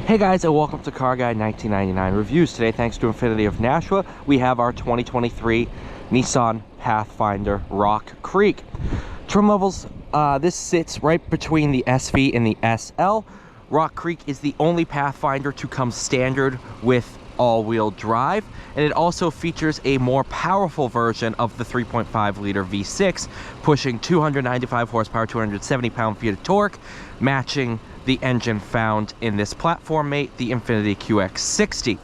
Hey guys, and welcome to Car Guy 1999 Reviews. Today, thanks to INFINITI of Nashua, we have our 2023 Nissan Pathfinder Rock Creek. Trim levels, this sits right between the SV and the SL. Rock Creek is the only Pathfinder to come standard with all-wheel drive, and it also features a more powerful version of the 3.5 liter V6, pushing 295 horsepower, 270 pound-feet of torque, matching the engine found in this platform mate, the INFINITI QX60.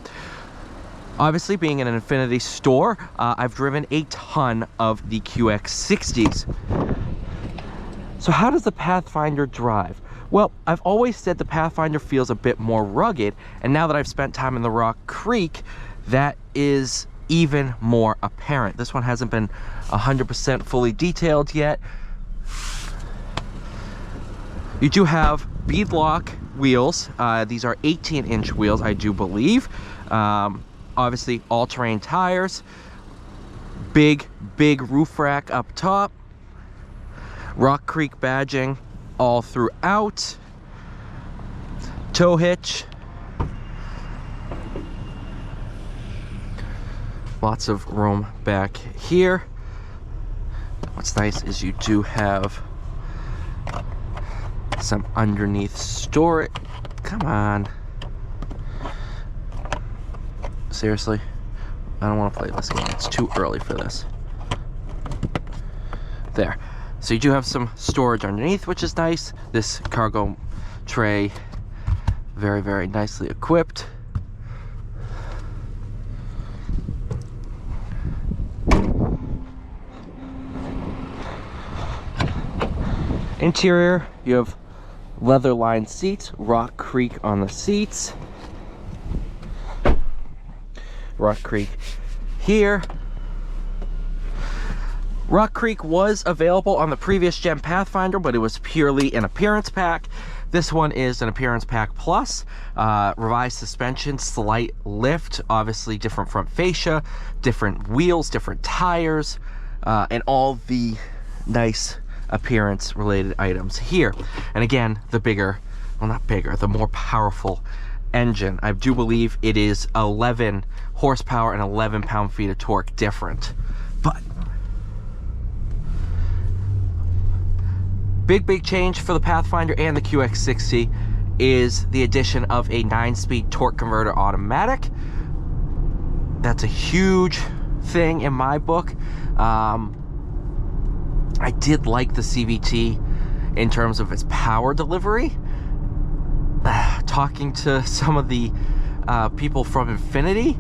Obviously, being in an INFINITI store, I've driven a ton of the QX60s. So how does the Pathfinder drive? Well, I've always said the Pathfinder feels a bit more rugged, and now that I've spent time in the Rock Creek, that is even more apparent. This one hasn't been 100% fully detailed yet. You do have beadlock wheels. These are 18-inch wheels, I do believe. Obviously, all-terrain tires. Big roof rack up top. Rock Creek badging all throughout. Tow hitch. Lots of room back here. What's nice is you do have some underneath storage. Come on. Seriously? I don't want to play this game. It's too early for this. There. So you do have some storage underneath, which is nice. This cargo tray, very nicely equipped. Interior, you have leather lined seats, Rock Creek on the seats. Rock Creek here. Rock Creek was available on the previous gen Pathfinder, but it was purely an appearance pack. This one is an appearance pack plus. Revised suspension, slight lift, obviously different front fascia, different wheels, different tires, and all the nice appearance related items here. And again, the bigger, well, not bigger, the more powerful engine. I do believe it is 11 horsepower and 11 pound-feet of torque different. But big change for the Pathfinder and the QX60 is the addition of a 9-speed torque converter automatic. That's a huge thing in my book. I did like the CVT in terms of its power delivery. Talking to some of the people from INFINITI,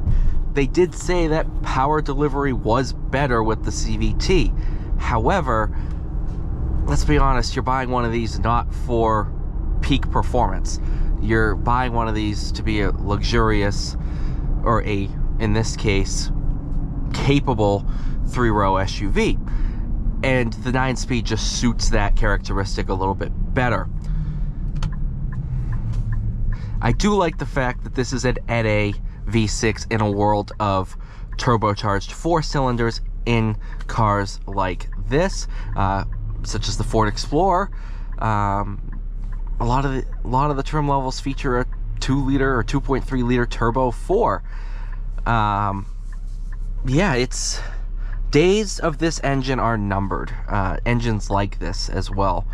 they did say that power delivery was better with the CVT. However, let's be honest, you're buying one of these not for peak performance. You're buying one of these to be a luxurious, or a, in this case, capable 3-row SUV. And the 9-speed just suits that characteristic a little bit better. I do like the fact that this is an NA V6 in a world of turbocharged 4 cylinders in cars like this, such as the Ford Explorer. A lot of the trim levels feature a 2-liter or 2.3-liter turbo 4. Yeah, it's days of this engine are numbered. Engines like this as well.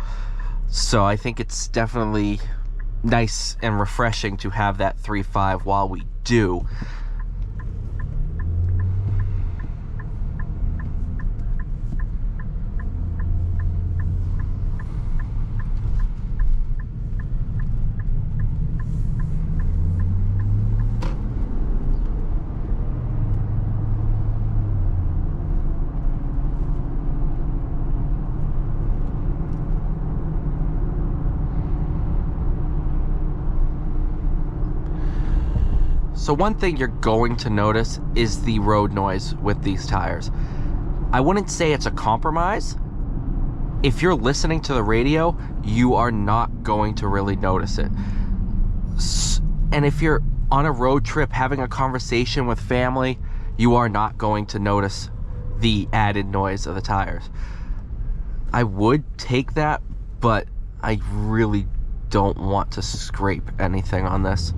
So I think it's definitely nice and refreshing to have that 3.5 while we do. So one thing you're going to notice is the road noise with these tires. I wouldn't say it's a compromise. If you're listening to the radio, you are not going to really notice it. And if you're on a road trip having a conversation with family, you are not going to notice the added noise of the tires. I would take that, but I really don't want to scrape anything on this.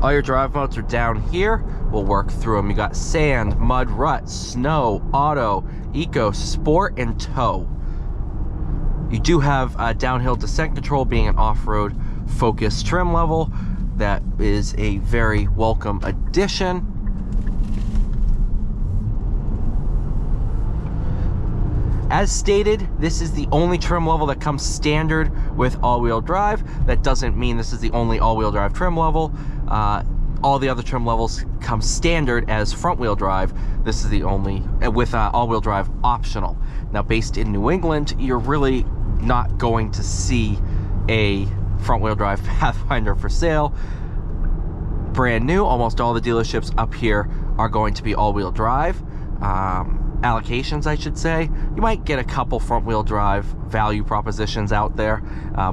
All your drive modes are down here. We'll work through them. You got sand, mud, rut, snow, auto, eco, sport, and tow. You do have downhill descent control, being an off-road focused trim level. That is a very welcome addition. As stated, this is the only trim level that comes standard with all-wheel drive. That doesn't mean this is the only all-wheel drive trim level. All the other trim levels come standard as front-wheel drive. This is the only, with all-wheel drive optional. Now, based in New England, you're really not going to see a front-wheel drive Pathfinder for sale. Brand new, almost all the dealerships up here are going to be all-wheel drive. Allocations, I should say. You might get a couple front-wheel drive value propositions out there,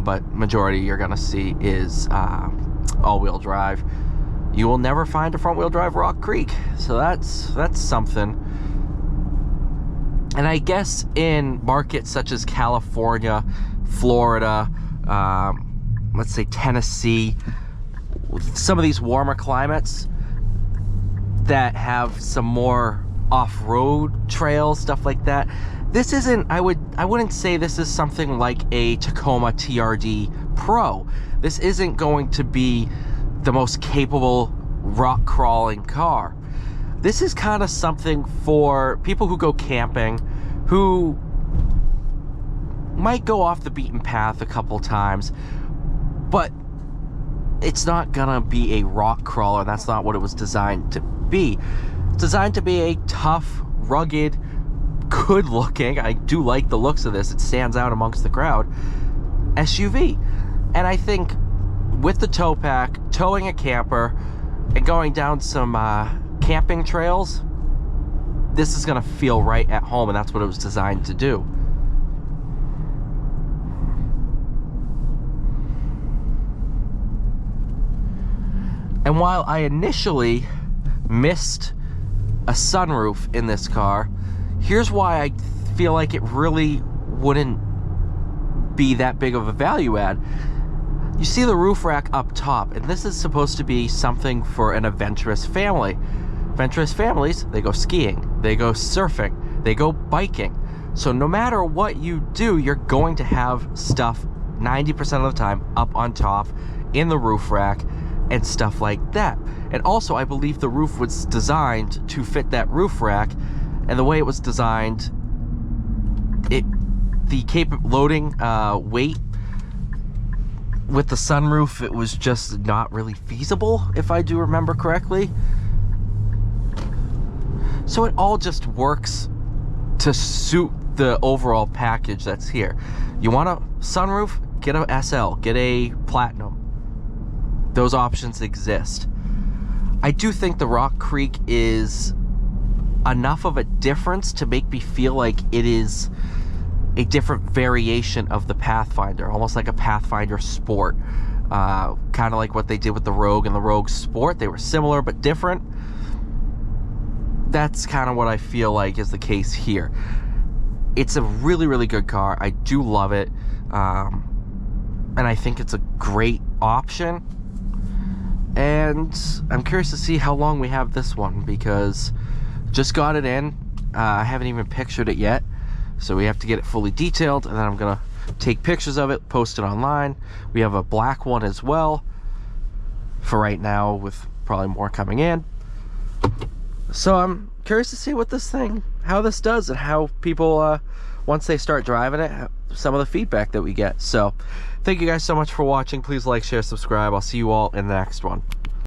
but majority you're gonna see is all-wheel drive. You will never find a front-wheel drive Rock Creek, so that's something. And I guess in markets such as California, Florida, let's say Tennessee, some of these warmer climates that have some more off-road trails, stuff like that, this isn't, I wouldn't say this is something like a Tacoma TRD Pro. This isn't going to be the most capable rock crawling car. This is kind of something for people who go camping, who might go off the beaten path a couple times, but it's not gonna be a rock crawler. That's not what it was designed to be. It's designed to be a tough, rugged, good looking, I do like the looks of this, it stands out amongst the crowd, SUV. And I think with the tow pack, towing a camper, and going down some camping trails, this is gonna feel right at home, and that's what it was designed to do. And while I initially missed a sunroof in this car, here's why I feel like it really wouldn't be that big of a value add. You see the roof rack up top, and this is supposed to be something for an adventurous family. Adventurous families, they go skiing, they go surfing, they go biking. So no matter what you do, you're going to have stuff 90% of the time up on top in the roof rack and stuff like that. And also, I believe the roof was designed to fit that roof rack, and the way it was designed, the loading weight with the sunroof, it was just not really feasible, if I do remember correctly. So it all just works to suit the overall package that's here. You want a sunroof? Get a SL, get a Platinum. Those options exist. I do think the Rock Creek is enough of a difference to make me feel like it is a different variation of the Pathfinder, almost like a Pathfinder Sport, kind of like what they did with the Rogue and the Rogue Sport. They were similar but different. That's kind of what I feel like is the case here. It's a really, really good car. I do love it, and I think it's a great option. And I'm curious to see how long we have this one, because just got it in. I haven't even pictured it yet. So we have to get it fully detailed, and then I'm gonna take pictures of it, post it online. We have a black one as well for right now, with probably more coming in. So I'm curious to see what this thing, how this does, and how people, once they start driving it, some of the feedback that we get. So thank you guys so much for watching. Please like, share, subscribe. I'll see you all in the next one.